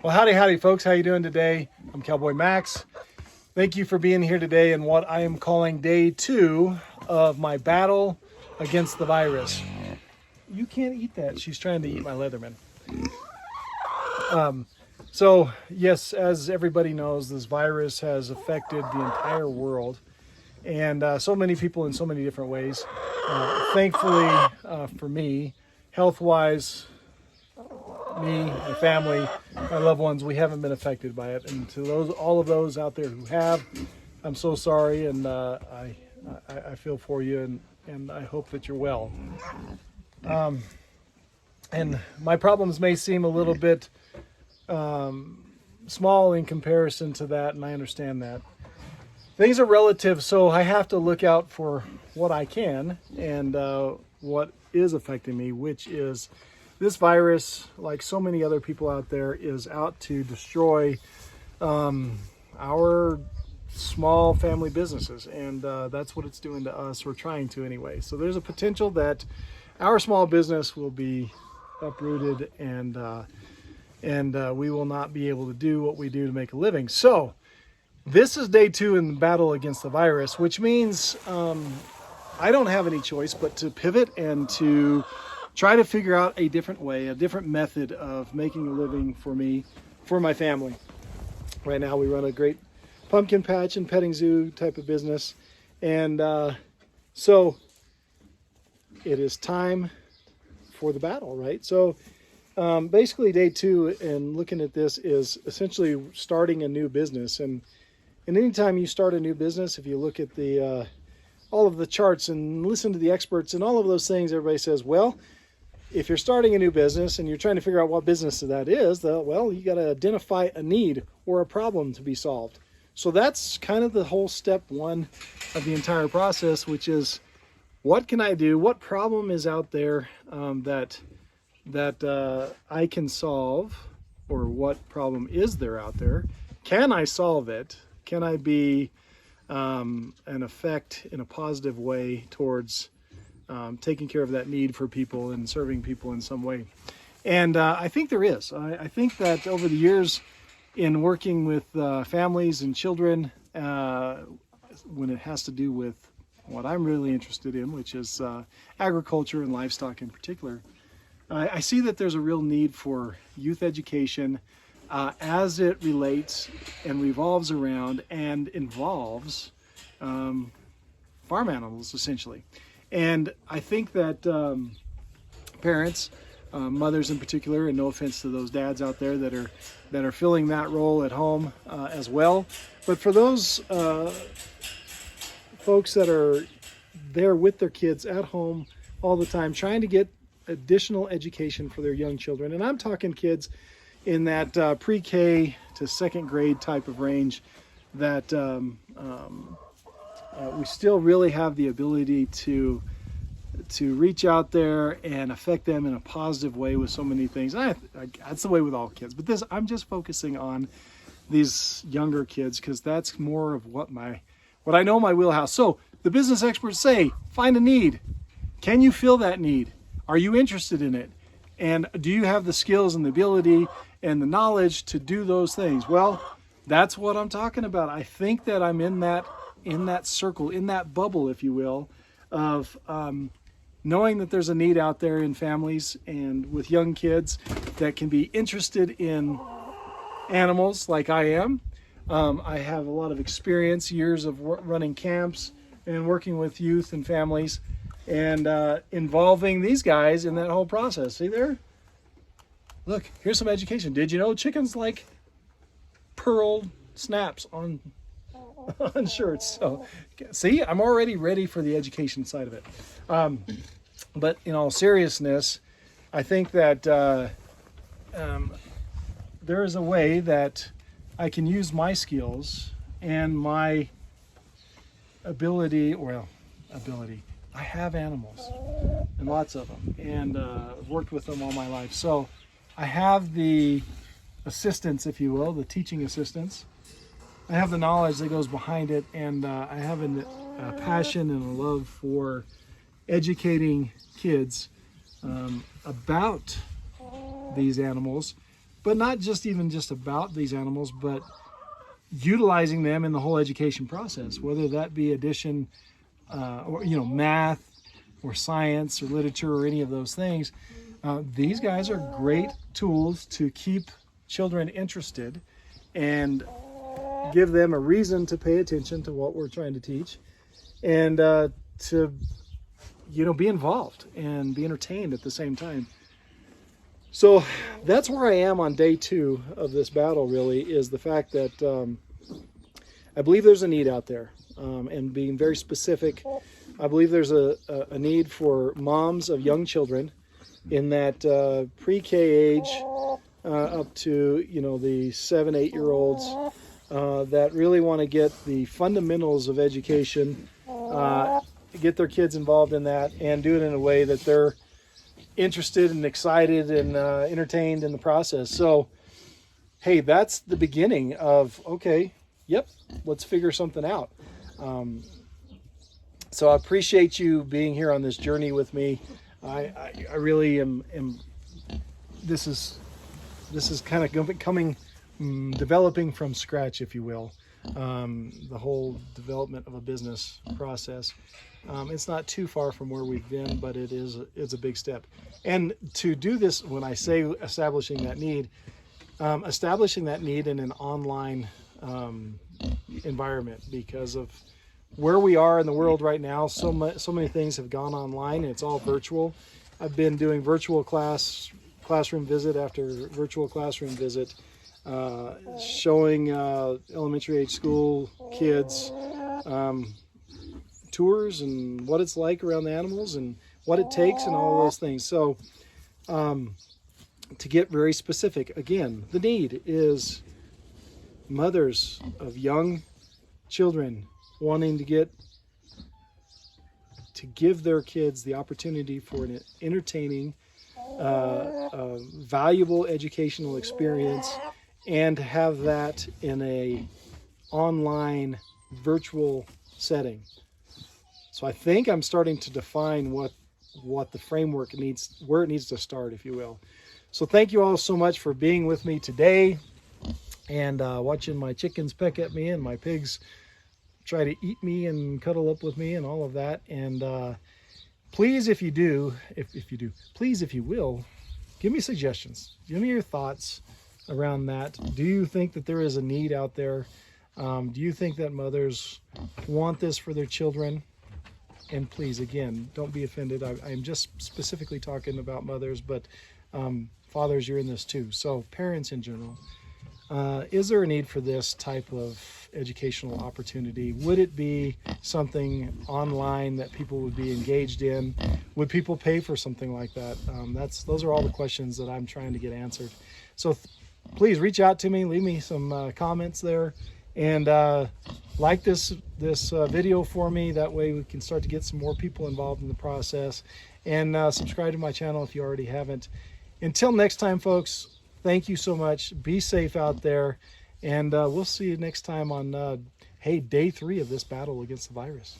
Well, howdy, folks. How you doing today? I'm Cowboy Max. Thank you for being here today in what I am calling day 2 of my battle against the virus. You can't eat that. She's trying to eat my Leatherman. So, yes, as everybody knows, this virus has affected the entire world and so many people in so many different ways. Thankfully, for me, health-wise, me, my family, my loved ones, we haven't been affected by it. And to all of those out there who have, I'm so sorry, and I feel for you, and I hope that you're well. And my problems may seem a little bit small in comparison to that, and I understand that. Things are relative, so I have to look out for what I can and what is affecting me, which is this virus, like so many other people out there, is out to destroy our small family businesses, and that's what it's doing to us, or trying to anyway. So there's a potential that our small business will be uprooted, and we will not be able to do what we do to make a living. So this is day 2 in the battle against the virus, which means I don't have any choice but to pivot and to try to figure out a different way, a different method of making a living for me, for my family. Right now we run a great pumpkin patch and petting zoo type of business. And so it is time for the battle, right? So basically day 2 and looking at this is essentially starting a new business. And anytime you start a new business, if you look at the all of the charts and listen to the experts and all of those things, everybody says, well, if you're starting a new business and you're trying to figure out what business that is, well, you got to identify a need or a problem to be solved. So that's kind of the whole step 1 of the entire process, which is, what can I do? What problem is out there that I can solve, or what problem is there out there? Can I solve it? Can I be an effect in a positive way towards taking care of that need for people and serving people in some way? And I think there is. I think that over the years in working with families and children, when it has to do with what I'm really interested in, which is agriculture and livestock in particular, I see that there's a real need for youth education as it relates and revolves around and involves farm animals, essentially. And I think that parents, mothers in particular, and no offense to those dads out there that are filling that role at home as well, but for those folks that are there with their kids at home all the time, trying to get additional education for their young children, and I'm talking kids in that pre-K to 2nd grade type of range, that we still really have the ability to reach out there and affect them in a positive way with so many things. That's the way with all kids, but I'm just focusing on these younger kids because that's more of what I know, my wheelhouse. So the business experts say, find a need. Can you fill that need? Are you interested in it? And do you have the skills and the ability and the knowledge to do those things? Well, that's what I'm talking about. I think that I'm in that circle, in that bubble, if you will, of knowing that there's a need out there in families and with young kids that can be interested in animals like I am. I have a lot of experience, years of running camps and working with youth and families, and involving these guys in that whole process. See there? Look, here's some education. Did you know chickens like pearl snaps on shirts? So, see, I'm already ready for the education side of it. But in all seriousness, I think that there is a way that I can use my skills and my ability. I have animals, and lots of them, and I've worked with them all my life. So I have the assistance, if you will, the teaching assistance. I have the knowledge that goes behind it, and I have a passion and a love for educating kids about these animals but not just about these animals, but utilizing them in the whole education process, whether that be addition, or math, or science, or literature, or any of those things. These guys are great tools to keep children interested and give them a reason to pay attention to what we're trying to teach, and to be involved and be entertained at the same time. So that's where I am on day 2 of this battle, really, is the fact that I believe there's a need out there, and being very specific, I believe there's a need for moms of young children in that pre-K age up to the 7-8-year-olds that really want to get the fundamentals of education, get their kids involved in that, and do it in a way that they're interested and excited and entertained in the process. So hey, that's the beginning of, okay, yep, let's figure something out. So I appreciate you being here on this journey with me. I really am this is kind of developing from scratch, if you will. The whole development of a business process. It's not too far from where we've been, but it's a big step. And to do this, when I say establishing that need in an online environment, because of where we are in the world right now. So many things have gone online, and it's all virtual. I've been doing virtual classroom visit after virtual classroom visit, showing elementary age school kids tours and what it's like around the animals and what it takes and all of those things. So to get very specific, again, the need is mothers of young children wanting to give their kids the opportunity for an entertaining, valuable educational experience, and have that in a online virtual setting. So I think I'm starting to define what the framework needs, where it needs to start, if you will. So thank you all so much for being with me today, and watching my chickens peck at me and my pigs try to eat me and cuddle up with me and all of that. And please, if you will, give me suggestions. Give me your thoughts around that. Do you think that there is a need out there? Do you think that mothers want this for their children? And please, again, don't be offended. I'm just specifically talking about mothers, but fathers, you're in this too. So parents in general. Is there a need for this type of educational opportunity? Would it be something online that people would be engaged in? Would people pay for something like that? Those are all the questions that I'm trying to get answered. So please reach out to me, leave me some comments there, and like this video for me. That way we can start to get some more people involved in the process. And subscribe to my channel if you already haven't. Until next time, folks, thank you so much. Be safe out there, and we'll see you next time on day 3 of this battle against the virus.